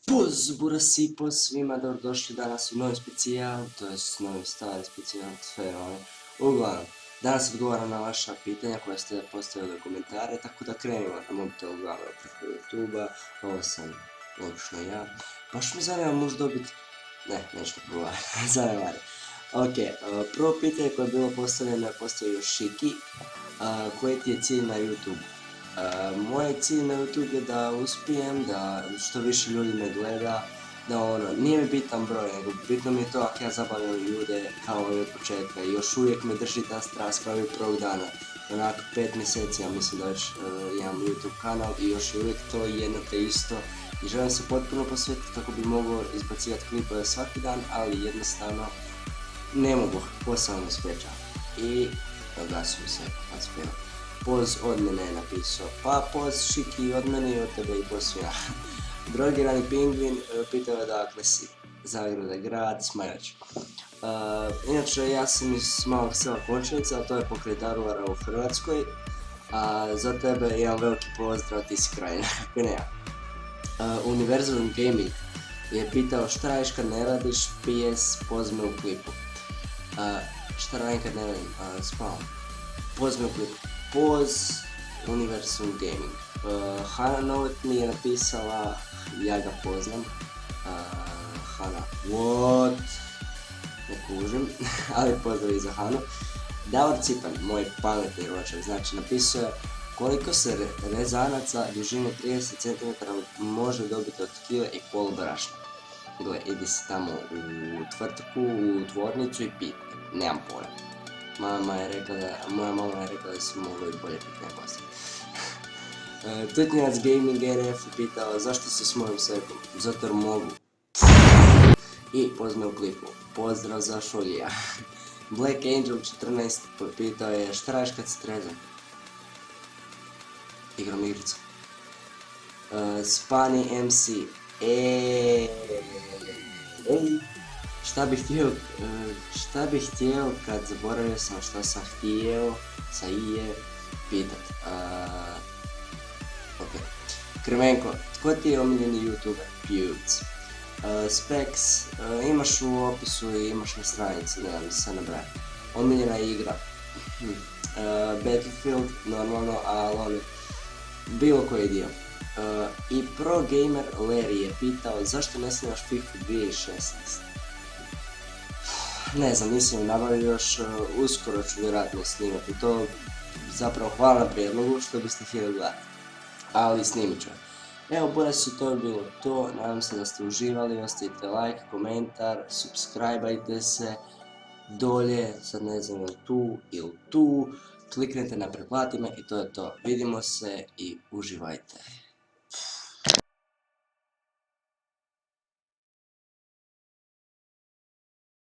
Pozdrav svima, dobrodošli danas u novi specijal, to je novi stari specijal, sve ono. Uglavnom, danas odgovaram na vaša pitanja koja ste postavili u komentare, tako da krenimo na mobitel uglavnom preko YouTube-a, ovo sam logično ja. Baš me zanima možda dobiti, ne, nešto progovaram, zanimari. Ok, prvo pitanje koje je bilo postavljeno je postavio Šiki, koji ti je cilj na YouTube? Moj cilj na YouTube je da uspijem, da što više ljudi me gleda, da ono, nije mi bitan broj, nego bitno mi je to ako ja zabavljam ljude kao i od početka i još uvijek me drži ta strast kao i prvog dana. Onako 5 mjeseci, ja mislim da već imam YouTube kanal i još uvijek to jedno te isto i želim se potpuno posvetiti kako bi mogao izbacivati klipove svaki dan, ali jednostavno ne mogu, posao me sprečava. I oglasio se kad spio. Poz od mene je napisao, pa poz Šiki od mene i od tebe i posvija. Drogirani pingvin pitao je dakle si, Zagrada grad, Smajač. Inače ja sam iz malog sela Končanica, a to je pokraj Daruvara u Hrvatskoj. A za tebe imam veliki pozdrav, ti si krajina, kako ne ja. Univerzum Gaming je pitao šta radiš kad ne radiš, PS poz me u klipu. Šta radim kad ne radim, spavam. Poz me u klipu. Poz Universum Gaming. Hana Novet mi je napisala, ja ga poznam. Hana, what? Ne kužim, ali pozdrav i za Hanu. Davor Cipan, moj pametni ročak, znači napisao je koliko se rezanaca dužine 30 cm može dobiti od kile i pol brašna. Gle, idi se tamo u tvrtku, u tvornicu i pitaj, nemam pojma. Moja mama je rekla da se mogu i bolje pitanje postaviti. Tutnjac Gaming RF je pitao zašto se s mojim sekom, zato jer mogu. I pozme u klipu, pozdrav za Šolija. Black Angel 14 pitao je šta radiš kad si trezan? Igram igricu. Spani MC, šta bih htio kad zaboravio sam šta sam htio sa ije pitat. Ok. Krmenko, tko ti je omiljeni youtuber? Pewds. Specs, imaš u opisu i imaš na stranici, ne znam se nabraja. Omiljena igra. Battlefield, normalno, ali ono, bilo koji dio. I Pro Gamer Larry je pitao zašto ne snimaš FIFA 2016? Ne znam, nisam nabavio još, uskoro ću vjerojatno snimati to. Zapravo hvala na prijedlogu što biste htjeli gledati, ali snimit ću. Evo, bolje su to bilo to, nadam se da ste uživali, ostavite like, komentar, subscribeajte se dolje, sad ne znam tu ili tu, kliknite na pretplati me i to je to. Vidimo se i uživajte.